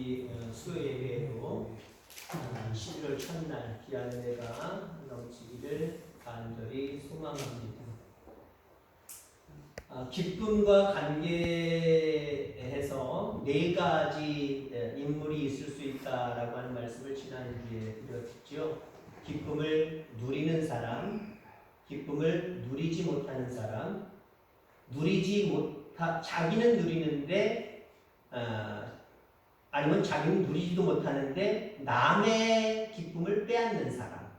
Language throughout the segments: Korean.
우리 수요 예배에도 11월 첫날 귀한 은혜가 넘치기를 간절히 소망합니다. 기쁨과 관계에서 네 가지 인물이 있을 수 있다라고 하는 말씀을 지난주에 드렸죠. 기쁨을 누리는 사람, 기쁨을 누리지 못하는 사람, 자기는 누리는데 아니면 자기는 누리지도 못하는데 남의 기쁨을 빼앗는 사람,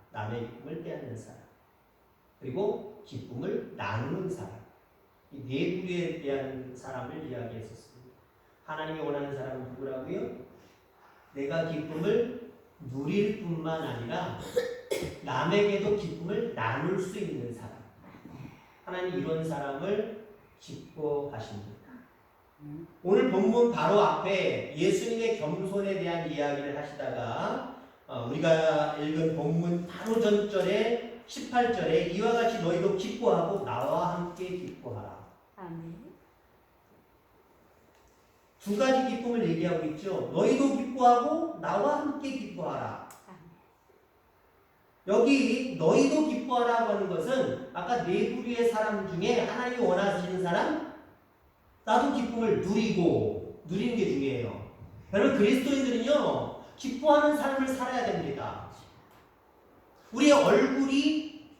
그리고 기쁨을 나누는 사람. 이 네 부류에 대한 사람을 이야기했었습니다. 하나님이 원하는 사람은 누구라고요? 내가 기쁨을 누릴 뿐만 아니라 남에게도 기쁨을 나눌 수 있는 사람. 하나님 이런 사람을 기뻐하십니다. 오늘 본문 바로 앞에 예수님의 겸손에 대한 이야기를 하시다가 우리가 읽은 본문 바로 전절에 18절에 이와 같이 너희도 기뻐하고 나와 함께 기뻐하라. 아멘. 두 가지 기쁨을 얘기하고 있죠. 너희도 기뻐하고 나와 함께 기뻐하라. 여기 너희도 기뻐하라고 하는 것은 아까 네 부류의 사람 중에 하나님이 원하시는 사람, 나도 기쁨을 누리는 게 중요해요. 여러분 그리스도인들은요 기뻐하는 삶을 살아야 됩니다. 우리의 얼굴이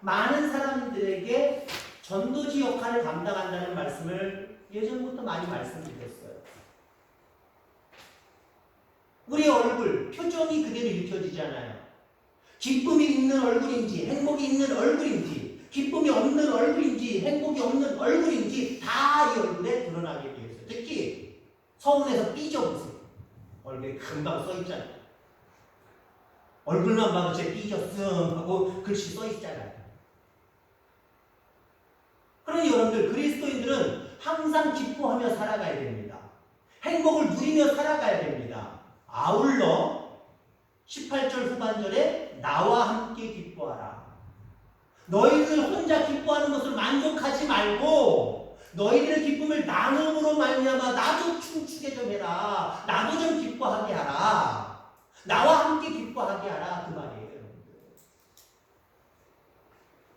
많은 사람들에게 전도지 역할을 감당한다는 말씀을 예전부터 많이 말씀드렸어요. 우리의 얼굴, 표정이 그대로 읽혀지잖아요. 기쁨이 있는 얼굴인지 행복이 있는 얼굴인지 기쁨이 없는 얼굴인지 행복이 없는 얼굴인지 다 이 얼굴에 드러나게 되어 있어요. 특히 서울에서 삐져보세요. 얼굴에 금방 써있잖아요. 얼굴만 봐도 제 삐졌음 하고 글씨 써있잖아요. 그러니 여러분들 그리스도인들은 항상 기뻐하며 살아가야 됩니다. 행복을 누리며 살아가야 됩니다. 아울러 18절 후반절에 나와 함께 기뻐하라. 너희들 혼자 기뻐하는 것을 만족하지 말고 너희들의 기쁨을 나눔으로 말미암아 나도 춤추게 좀 해라. 나도 좀 기뻐하게 하라. 나와 함께 기뻐하게 하라. 그 말이에요. 여러분들.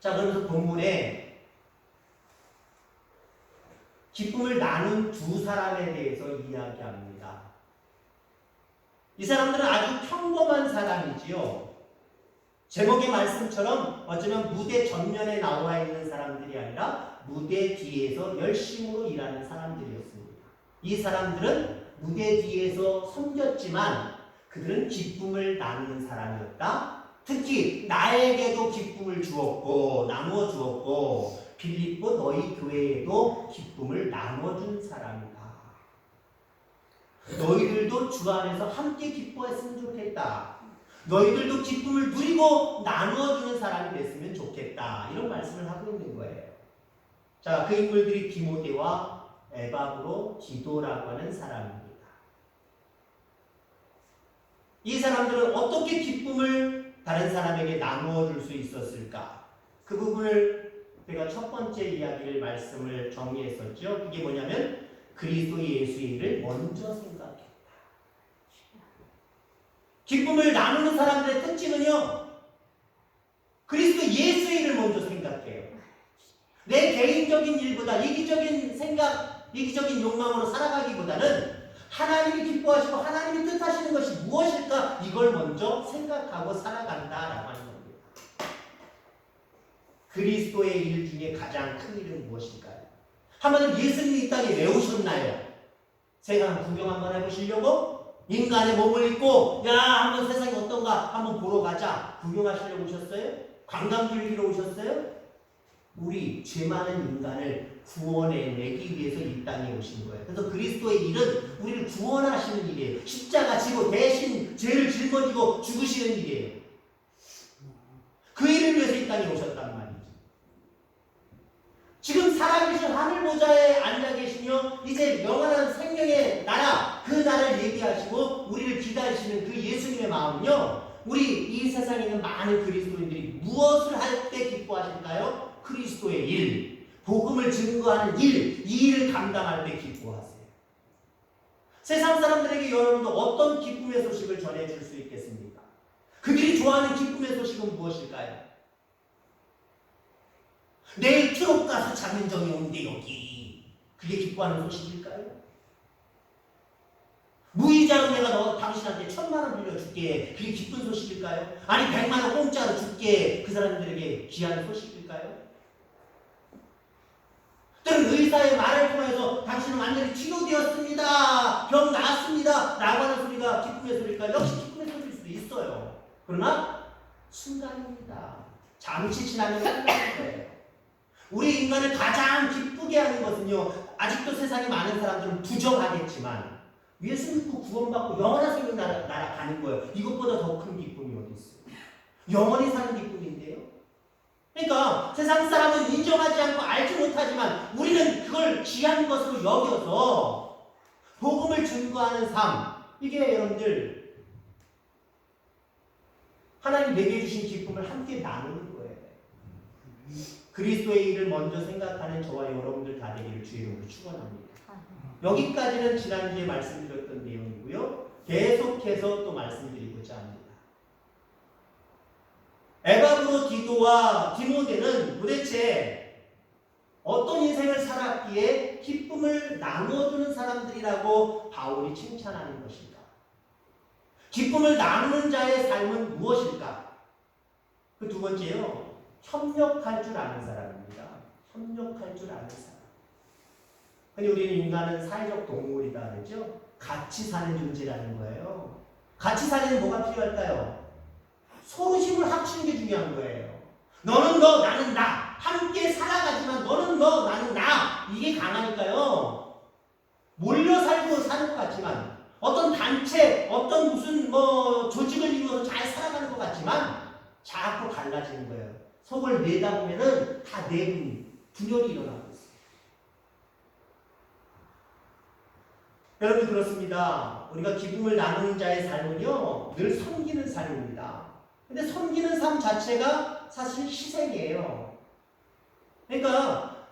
자, 그러면서 본문에 기쁨을 나눈 두 사람에 대해서 이야기합니다. 이 사람들은 아주 평범한 사람이지요. 제목의 말씀처럼 어쩌면 무대 전면에 나와 있는 사람들이 아니라 무대 뒤에서 열심으로 일하는 사람들이었습니다. 이 사람들은 무대 뒤에서 섬겼지만 그들은 기쁨을 나누는 사람이었다. 특히 나에게도 기쁨을 주었고 나누어 주었고 빌립보 너희 교회에도 기쁨을 나눠준 사람이다. 너희들도 주 안에서 함께 기뻐했으면 좋겠다. 너희들도 기쁨을 누리고 나누어주는 사람이 됐으면 좋겠다. 이런 말씀을 하고 있는 거예요. 자, 그 인물들이 디모데와 에바브로 디도라고 하는 사람입니다. 이 사람들은 어떻게 기쁨을 다른 사람에게 나누어 줄 수 있었을까? 그 부분을 제가 첫 번째 이야기를 말씀을 정리했었죠. 그게 뭐냐면 그리스도 예수의 일을 먼저 생각했다. 기쁨을 나누는 사람들의 특징은요, 그리스도 예수의 일을 먼저 생각해요. 내 개인적인 일보다 이기적인 생각, 이기적인 욕망으로 살아가기보다는 하나님이 기뻐하시고 하나님이 뜻하시는 것이 무엇일까? 이걸 먼저 생각하고 살아간다라고 하는 겁니다. 그리스도의 일 중에 가장 큰 일은 무엇일까요? 한번은 예수님이 이 땅에 왜 오셨나요? 세상 구경 한번 해보시려고? 인간의 몸을 입고 야 한번 세상이 어떤가 한번 보러 가자 구경하시려고 오셨어요? 관광 즐기러 오셨어요? 우리 죄 많은 인간을 구원해내기 위해서 이 땅에 오신 거예요. 그래서 그리스도의 일은 우리를 구원하시는 일이에요. 십자가 지고 대신 죄를 짊어지고 죽으시는 일이에요. 그 일을 위해서 이 땅에 오셨단 말이에요. 지금 살아계신 하늘보좌에 앉아 계시며 이제 영원한 생명의 나라 그 나라를 얘기하시고 우리를 기다리시는 그 예수님의 마음은요, 우리 이 세상에 있는 많은 그리스도인들이 무엇을 할 때 기뻐하실까요? 그리스도의 일, 복음을 증거하는 일, 이 일을 감당할 때 기뻐하세요. 세상 사람들에게 여러분도 어떤 기쁨의 소식을 전해줄 수 있겠습니까? 그들이 좋아하는 기쁨의 소식은 무엇일까요? 내일 트롯 가수 장윤정이 온대 여기. 그게 기뻐하는 소식일까요? 무이자로 내가 당신한테 1,000,000원 빌려줄게. 그게 기쁜 소식일까요? 아니 100만원 공짜로 줄게. 그 사람들에게 귀한 소식일까요? 또는 의사의 말을 통해서 당신은 완전히 치료되었습니다. 병 나았습니다. 라고 하는 소리가 기쁨의 소리일까요? 역시 기쁨의 소리일 수도 있어요. 그러나 순간입니다. 잠시 지나면 끝나는 거예요. 우리 인간을 가장 기쁘게 하는 것은요, 아직도 세상에 많은 사람들은 부정하겠지만 예수 믿고 구원받고 영원한 생명 날아가는 거예요. 이것보다 더 큰 기쁨이 어디 있어요? 영원히 사는 기쁨인데요. 그러니까 세상 사람은 인정하지 않고 알지 못하지만 우리는 그걸 귀한 것으로 여겨서 복음을 증거하는 삶, 이게 여러분들 하나님 내게 주신 기쁨을 함께 나누는 거예요. 그리스도의 일을 먼저 생각하는 저와 여러분들 다 되기를 주의 이름으로 축원합니다. 여기까지는 지난주에 말씀드렸던 내용이고요. 계속해서 또 말씀드리고자 합니다. 에바브로디도와 디모데는 도대체 어떤 인생을 살았기에 기쁨을 나누어주는 사람들이라고 바울이 칭찬하는 것일까? 기쁨을 나누는 자의 삶은 무엇일까? 그 두 번째요. 협력할 줄 아는 사람입니다. 협력할 줄 아는 사람. 근데 우리는 인간은 사회적 동물이다 그랬죠? 같이 사는 존재라는 거예요. 같이 살려면 뭐가 필요할까요? 서로 힘을 합치는 게 중요한 거예요. 너는 너, 나는 나. 함께 살아가지만 너는 너, 나는 나. 이게 강하니까요. 몰려 살고 사는 것 같지만 어떤 단체, 어떤 무슨 조직을 이루어서 잘 살아가는 것 같지만 자꾸 갈라지는 거예요. 속을 내다보면은 다 내분, 분열이 일어나고 있어요. 여러분 그렇습니다. 우리가 기쁨을 나누는 자의 삶은요, 늘 섬기는 삶입니다. 근데 섬기는 삶 자체가 사실 희생이에요. 그러니까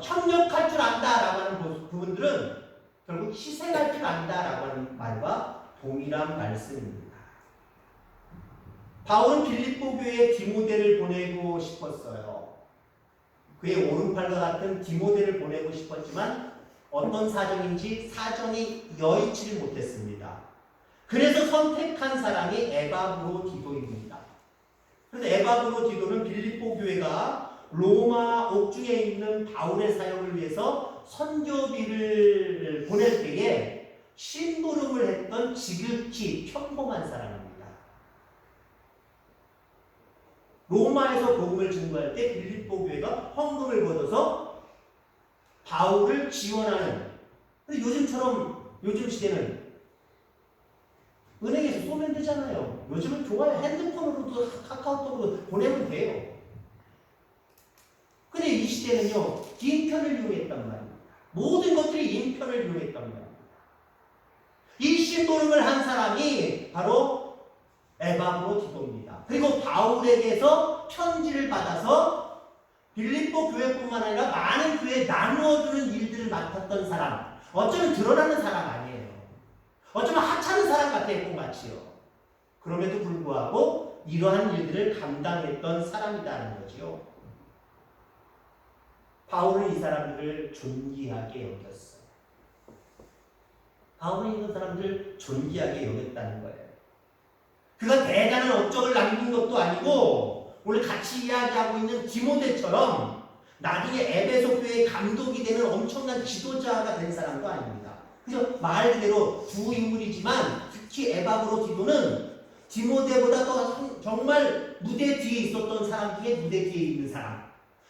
협력할 줄 안다라고 하는 부분들은 결국 희생할 줄 안다라고 하는 말과 동일한 말씀입니다. 바울은 빌립보 교회에 디모데를 보내고 싶었어요. 그의 오른팔과 같은 디모데를 보내고 싶었지만 어떤 사정인지 사정이 여의치를 못했습니다. 그래서 선택한 사람이 에바브로디도입니다. 그래서 에바브로디도는 빌립보 교회가 로마 옥중에 있는 바울의 사역을 위해서 선교비를 보낼 때에 심부름을 했던 지극히 평범한 사람입니다. 로마에서 복음을 증거할 때 빌립보 교회가 헌금을 걷어서 바울을 지원하는. 근데 요즘 시대는 은행에서 쏘면 되잖아요. 요즘은 좋아요. 핸드폰으로도 카카오톡으로 보내면 돼요. 근데 이 시대는요, 인편을 이용했단 말입니다. 모든 것들이 인편을 이용했단 말입니다. 이 심부름을 한 사람이 바로 에바브로디도입니다. 그리고 바울에게서 편지를 받아서 빌립보 교회뿐만 아니라 많은 교회에 나누어주는 일들을 맡았던 사람. 어쩌면 드러나는 사람 아니에요. 어쩌면 하찮은 사람 같아요, 꽁같이요. 그럼에도 불구하고 이러한 일들을 감당했던 사람이라는 거지요. 바울은 이 사람들을 존귀하게 여겼어요. 바울은 이런 사람들을 존귀하게 여겼다는 거예요. 그가 대단한 업적을 남긴 것도 아니고 오늘 같이 이야기하고 있는 디모데처럼 나중에 에베소 교회의 감독이 되는 엄청난 지도자가 된 사람도 아닙니다. 그래서 말 그대로 두 인물이지만 특히 에바브로디도는 디모데보다 더 정말 무대 뒤에 있었던 사람 중에 무대 뒤에 있는 사람.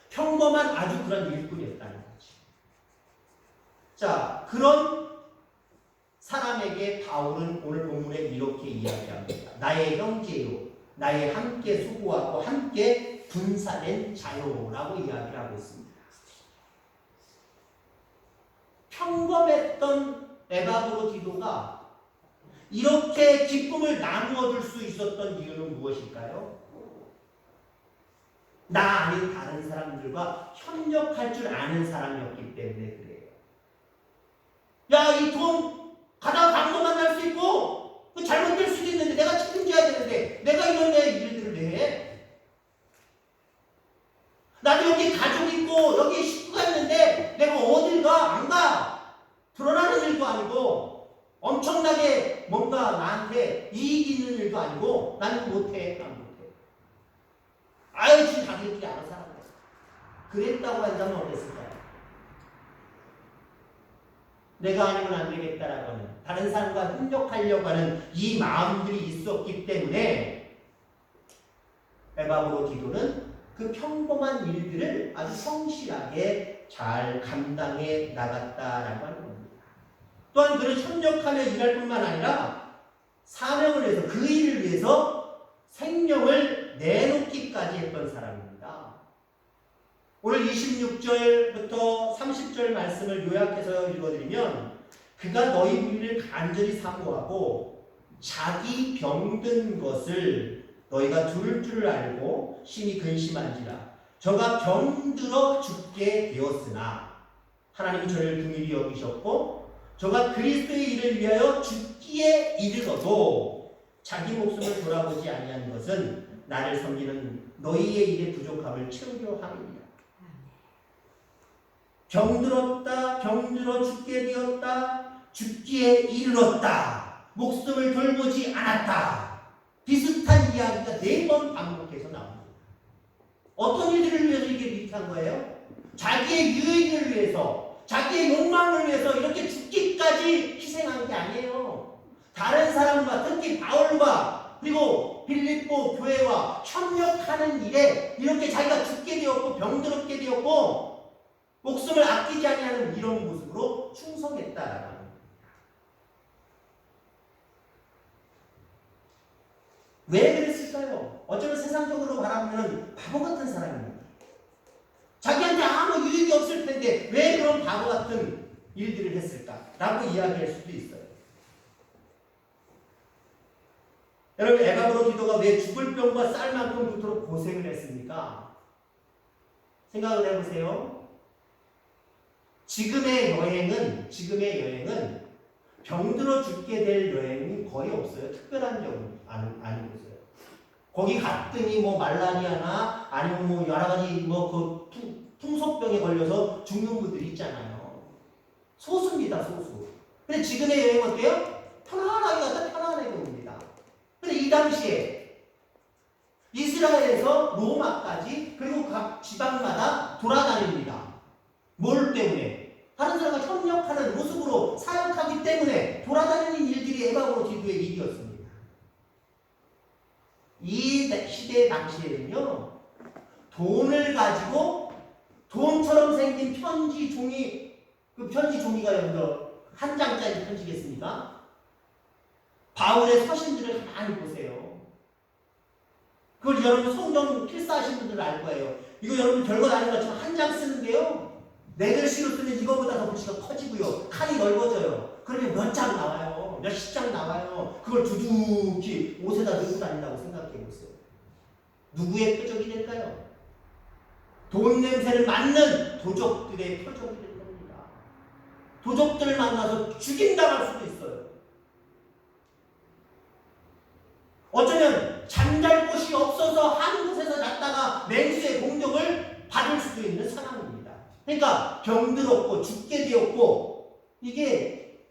평범한 아주 그런 일꾼이었다는 거지. 자, 그런 사람에게 바울은 오늘 본문에 이렇게 이야기합니다. 나의 형제요, 나의 함께 수고하고 함께 분사된 자요라고 이야기를 하고 있습니다. 평범했던 에바브로디도가 이렇게 기쁨을 나누어 줄 수 있었던 이유는 무엇일까요? 나 아닌 다른 사람들과 협력할 줄 아는 사람이었기 때문에 그래요. 야, 이 돈 가다가 강도 만날 수 있고 그 잘못될 수도 있는데 내가 책임져야 되는데 내가 이런 내 일들을 왜 해? 나도 여기 가족 있고 여기 식구가 있는데 내가 어딜 가? 안 가. 드러나는 일도 아니고 엄청나게 뭔가 나한테 이익이 있는 일도 아니고 나는 못해. 난 못해. 아유 지금 자기들끼리 알아서 하는 거야. 그랬다고 한다면 어땠을까요? 내가 아니면 안 되겠다라고 하는 다른 사람과 협력하려고 하는 이 마음들이 있었기 때문에 에바브로 디도는 그 평범한 일들을 아주 성실하게 잘 감당해 나갔다라고 하는 겁니다. 또한 그는 협력하며 일할 뿐만 아니라 사명을 위해서 그 일을 위해서 생명을 내놓기까지 했던 사람입니다. 오늘 26절부터 30절 말씀을 요약해서 읽어드리면 그가 너희 무리를 간절히 사모하고 자기 병든 것을 너희가 들을 줄 알고 심히 근심한지라 저가 병들어 죽게 되었으나 하나님이 저를 긍휼히 여기셨고 저가 그리스도의 일을 위하여 죽기에 이르러도 자기 목숨을 돌아보지 아니한 것은 나를 섬기는 너희의 일의 부족함을 채우려 함이니라. 병들었다, 병들어 죽게 되었다, 죽기에 이르렀다, 목숨을 돌보지 않았다. 비슷한 이야기가 4번 반복해서 나옵니다. 어떤 일들을 위해서 이게 비슷한 거예요? 자기의 유익을 위해서, 자기의 욕망을 위해서 이렇게 죽기까지 희생한 게 아니에요. 다른 사람과, 특히 바울과 그리고 빌립보 교회와 협력하는 일에 이렇게 자기가 죽게 되었고 병들었게 되었고 목숨을 아끼지 아니하는 이런 모습으로 충성했다라는 겁니다. 왜 그랬을까요? 어쩌면 세상적으로 바라보면 바보 같은 사람입니다. 자기한테 아무 유익이 없을 텐데 왜 그런 바보 같은 일들을 했을까라고 이야기할 수도 있어요. 여러분 에바브로 디도가 왜 죽을 병과 쌀 만큼 그토록 고생을 했습니까? 생각을 해보세요. 지금의 여행은 병들어 죽게 될 여행이 거의 없어요. 특별한 경우 아니고 있어요. 거기 갔더니 뭐 말라리아나 아니면 뭐 여러 가지 뭐 그 풍속병에 걸려서 죽는 분들이 있잖아요. 소수입니다, 소수. 근데 지금의 여행은 어때요? 편안하게 갔다 편안하게 옵니다. 근데 이 당시에 이스라엘에서 로마까지 그리고 각 지방마다 돌아다닙니다. 뭘 때문에? 다른 사람과 협력하는 모습으로 사역하기 때문에 돌아다니는 일들이 에바브로 디도의 일이었습니다. 이 시대 당시에는요, 돈을 가지고 돈처럼 생긴 편지 종이, 그 편지 종이가 여러분들 한 장짜리 편지겠습니까? 바울의 서신들을 가만히 보세요. 그걸 여러분 성경 필사하신 분들은 알 거예요. 이거 여러분 별거 아닌 것 같지만 한 장 쓰는데요. 내 글씨로 쓰면 이거보다 더 글씨가 커지고요. 칸이 넓어져요. 그러면 몇 장 나와요. 몇십 장 나와요. 그걸 두둑히 옷에다 넣고 다닌다고 생각해 보세요. 누구의 표적이 될까요? 돈 냄새를 맡는 도적들의 표적이 될 겁니다. 도적들을 만나서 죽임당할 수도 있어요. 어쩌면 잠잘 곳이 없어서 한 곳에서 잤다가 맹수의 공격을 받을 수도 있는 상황입니다. 그러니까 병들었고 죽게 되었고 이게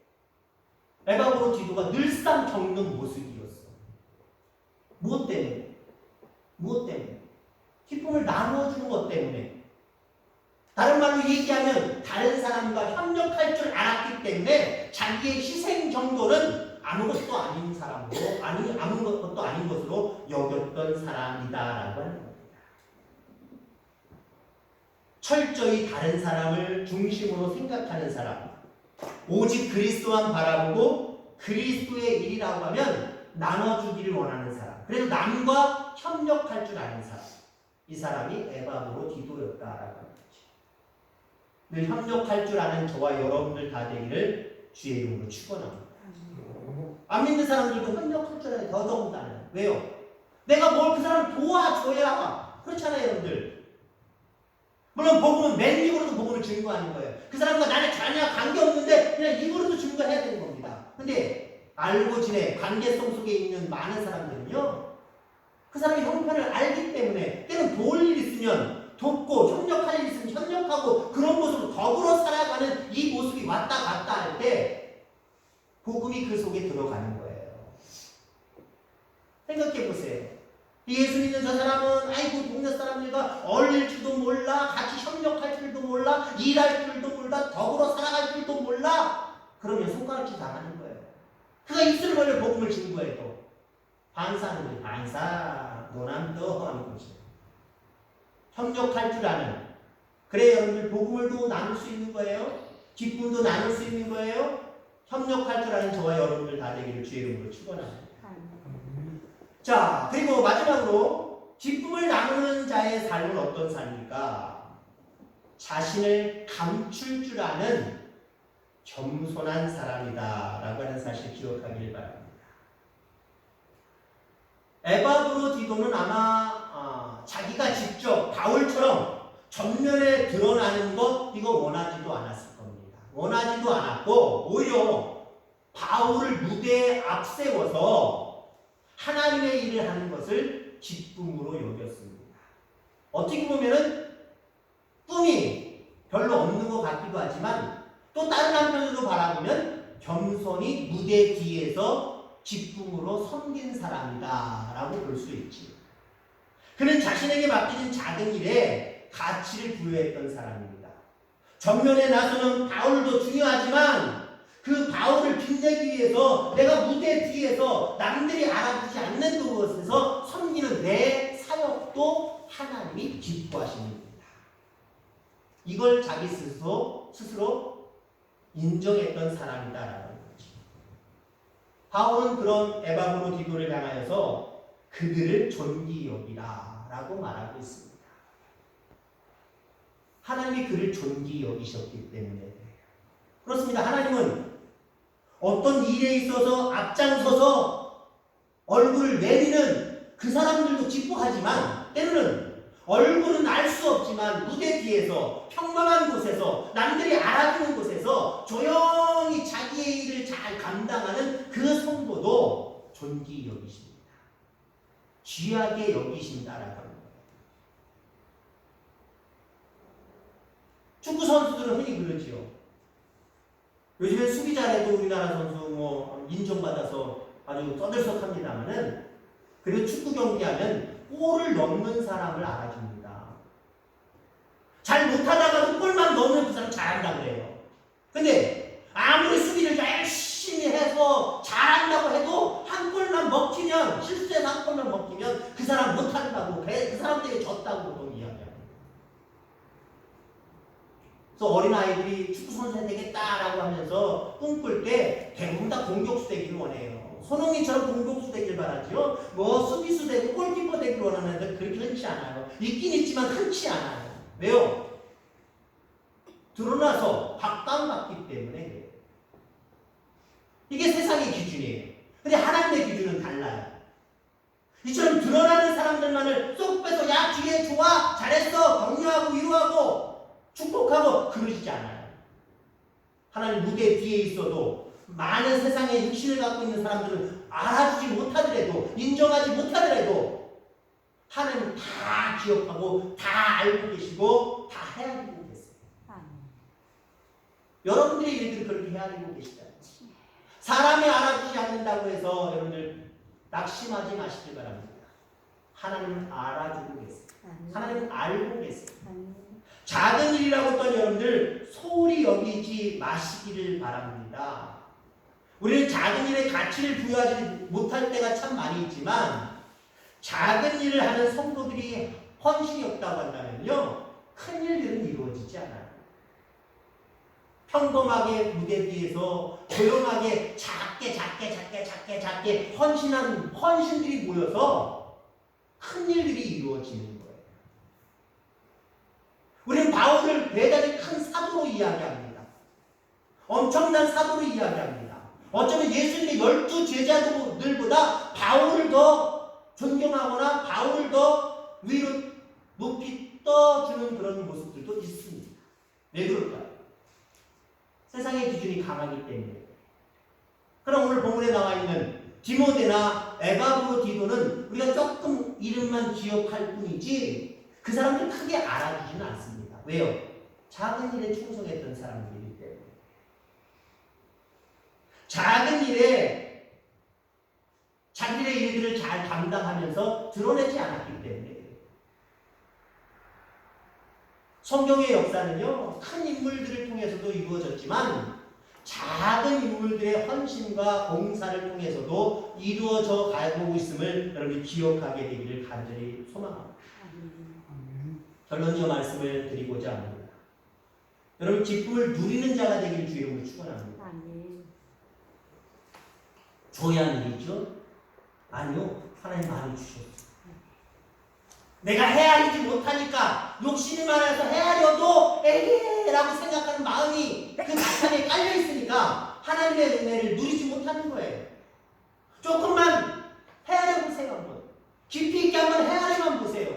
에바브로 디도가 늘상 겪는 모습이었어. 무엇 때문에? 무엇 때문에? 기쁨을 나누어주는 것 때문에. 다른 말로 얘기하면 다른 사람과 협력할 줄 알았기 때문에 자기의 희생 정도는 아무것도 아닌 사람으로 아무것도 아닌 것으로 여겼던 사람이다라고 하는 겁니다. 철저히 다른 사람을 중심으로 생각하는 사람, 오직 그리스도만 바라보고 그리스도의 일이라고 하면 나눠주기를 원하는 사람, 그래서 남과 협력할 줄 아는 사람, 이 사람이 에바브로 디도였다라고 하는 거죠. 늘 협력할 줄 아는 저와 여러분들 다 되기를 주의 이름으로 축원합니다. 안 믿는 사람들도 협력할 줄 알아요. 더더군다나. 왜요? 내가 뭘 그 사람 도와줘야 그렇잖아요, 여러분들. 물론 복음은 맨 입으로도 복음을 주는 거 아닌 거예요. 그 사람과 나는 전혀 관계없는데 그냥 입으로도 주는 거 해야 되는 겁니다. 근데 알고 지내 관계성 속에 있는 많은 사람들은요, 그 사람의 형편을 알기 때문에 때는 도울 일 있으면 돕고 협력할 일 있으면 협력하고 그런 모습으로 더불어 살아가는 이 모습이 왔다 갔다 할 때 복음이 그 속에 들어가는 거예요. 생각해 보세요. 예수 믿는 저 사람은 아이고 동네 사람들과 어울릴 줄도 몰라, 같이 협력할 줄도 몰라, 일할 줄도 몰라, 더불어 살아갈 줄도 몰라. 그러면 손가락질 당하는 거예요. 그가 입술을 벌려 복음을 증거해도 반사하는 거예요. 반사, 노남도 하는 거죠. 협력할 줄 아는. 그래 여러분들 복음을도 나눌 수 있는 거예요. 기쁨도 나눌 수 있는 거예요. 협력할 줄 아는 저와 여러분들 다 되기를 주의 이름으로 축원합니다. 자, 그리고 마지막으로 기쁨을 나누는 자의 삶은 어떤 삶입니까? 자신을 감출 줄 아는 겸손한 사람이다 라고 하는 사실 기억하길 바랍니다. 에바브로디도는 아마 자기가 직접 바울처럼 전면에 드러나는 것 이거 원하지도 않았을 겁니다. 원하지도 않았고 오히려 바울을 무대에 앞세워서 하나님의 일을 하는 것을 기쁨으로 여겼습니다. 어떻게 보면은 꿈이 별로 없는 것 같기도 하지만 또 다른 한편으로 바라보면 겸손히 무대 뒤에서 기쁨으로 섬긴 사람이다 라고 볼 수 있지. 그는 자신에게 맡겨진 작은 일에 가치를 부여했던 사람입니다. 전면에 나서는 바울도 중요하지만 그 바울을 빛내기 위해서 내가 무대 뒤에서 남들이 알아보지 않는 그곳에서 섬기는 내 사역도 하나님이 기뻐하시는 겁니다. 이걸 자기 스스로 인정했던 사람이다라는 거죠. 바울은 그런 에바브로디도를 향하여서 그들을 존귀 여기라 라고 말하고 있습니다. 하나님이 그를 존귀 여기셨기 때문에 그렇습니다. 하나님은 어떤 일에 있어서 앞장서서 얼굴을 내리는 그 사람들도 기뻐하지만 때로는 얼굴은 알 수 없지만 무대 뒤에서 평범한 곳에서 남들이 알아주는 곳에서 조용히 자기의 일을 잘 감당하는 그 성도도 존귀 여기십니다. 귀하게 여기신다라고 합니다. 축구 선수들은 흔히 그러지요. 요즘에 수비 잘해도 우리나라 선수 인정받아서 아주 떠들썩합니다만은 그리고 축구 경기하면 골을 넣는 사람을 알아줍니다. 잘 못하다가도 골만 넣으면 그 사람 잘한다 그래요. 근데 아무리 수비를 열심히 해서 잘한다고 해도 한 골만 먹히면 실수해서 한 골만 먹히면 그 사람 못한다고 그 사람들에게 졌다고 보통 이야기합니다. 그래서 어린아이들이 축구선수 되겠다라고 하면서 꿈꿀 때 대부분 다 공격수 되기를 원해요. 손흥민처럼 공격수 되길 바라지요. 수비수 되고 골키퍼 되길 원하는데 그렇게 흔치 않아요. 있긴 있지만 흔치 않아요. 왜요? 드러나서 각광받기 때문에 그래요. 이게 세상의 기준이에요. 근데 하나님의 기준은 달라요. 이처럼 드러나는 사람들만을 쏙 빼서 야 뒤에 좋아 잘했어 격려하고 위로하고 축복하고 그러시지 않아요. 하나님 무대 뒤에 있어도 많은 세상에 육신을 갖고 있는 사람들은 알아주지 못하더라도 인정하지 못하더라도 하나님 다 기억하고 다 알고 계시고 다 헤아리고 계세요. 여러분들의 일들을 그렇게 헤아리고 계시잖아요. 사람이 알아주지 않는다고 해서 여러분들 낙심하지 마시길 바랍니다. 하나님은 알아주고 계세요. 하나님은 알고 계세요. 작은 일이라고 했던 여러분들 소홀히 여기지 마시기를 바랍니다. 우리는 작은 일에 가치를 부여하지 못할 때가 참 많이 있지만 작은 일을 하는 성도들이 헌신이 없다고 한다면요 큰 일들은 이루어지지 않아요. 평범하게 무대 뒤에서 조용하게 작게 헌신한 헌신들이 모여서 큰 일들이 이루어지는 거예요. 우리는 바울을 대단히 큰 사도로 이야기합니다. 엄청난 사도로 이야기합니다. 어쩌면 예수님의 12 제자들보다 바울을 더 존경하거나 바울을 더 위로 높이 떠주는 그런 모습들도 있습니다. 왜 그럴까요? 세상의 기준이 강하기 때문에. 그럼 오늘 본문에 나와 있는 디모데나 에바브로디도는 우리가 조금 이름만 기억할 뿐이지 그 사람들 크게 알아주지는 않습니다. 왜요? 작은 일에 충성했던 사람들이기 때문에. 작은 일에 자기의 일들을 잘 감당하면서 드러내지 않았기 때문에. 성경의 역사는요, 큰 인물들을 통해서도 이루어졌지만 작은 인물들의 헌신과 봉사를 통해서도 이루어져 가고 있음을 여러분이 기억하게 되기를 간절히 소망합니다. 결론적 말씀을 드리고자 합니다. 여러분, 기쁨을 누리는 자가 되길 주의 이름으로 축원합니다. 줘야 일이죠? 아니요, 하나님 많이 주셨어요. 내가 헤아리지 못하니까 욕심이 많아서 헤아려도 에게라고 생각하는 마음이 그 나탄에 깔려 있으니까 하나님의 은혜를 누리지 못하는 거예요. 조금만 헤아려 보세요. 한번 깊이 있게 한번 헤아려만 보세요.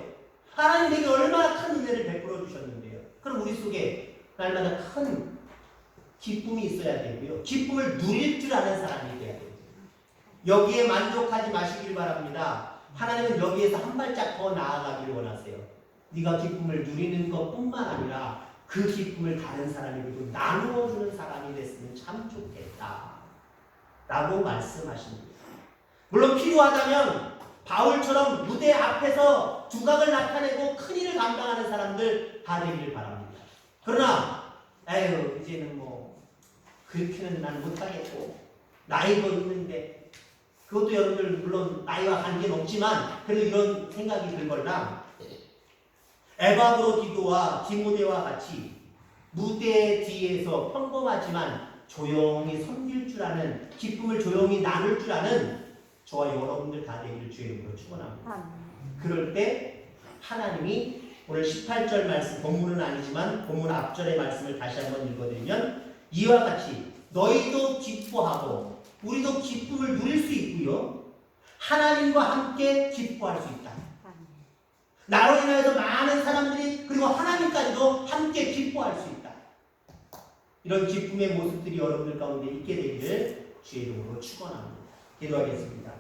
하나님 내게 얼마나 큰 은혜를 베풀어 주셨는데요. 그럼 우리 속에 날마다 큰 기쁨이 있어야 되고요. 기쁨을 누릴 줄 아는 사람이 돼야 돼요. 여기에 만족하지 마시길 바랍니다. 하나님은 여기에서 한 발짝 더 나아가기를 원하세요. 네가 기쁨을 누리는 것뿐만 아니라 그 기쁨을 다른 사람에게도 나누어주는 사람이 됐으면 참 좋겠다 라고 말씀하십니다. 물론 필요하다면 바울처럼 무대 앞에서 두각을 나타내고 큰 일을 감당하는 사람들 다 되기를 바랍니다. 그러나 에휴 이제는 뭐 그렇게는 난 못하겠고 나이도 있는데, 그것도 여러분들 물론 나이와 관계는 없지만 그래도 이런 생각이 들거나, 에바브로디도와 디모데와 같이 무대 뒤에서 평범하지만 조용히 섬길 줄 아는, 기쁨을 조용히 나눌 줄 아는 저와 여러분들 다 되기를 주의 이름으로 축원합니다. 그럴 때 하나님이 오늘 18절 말씀, 본문은 아니지만 본문 앞절의 말씀을 다시 한번 읽어드리면 이와 같이 너희도 기뻐하고 우리도 기쁨을 누릴 수 있고요. 하나님과 함께 기뻐할 수 있다. 나로 인하여서 많은 사람들이 그리고 하나님까지도 함께 기뻐할 수 있다. 이런 기쁨의 모습들이 여러분들 가운데 있게 되기를 주의 이름으로 축원합니다. 기도하겠습니다.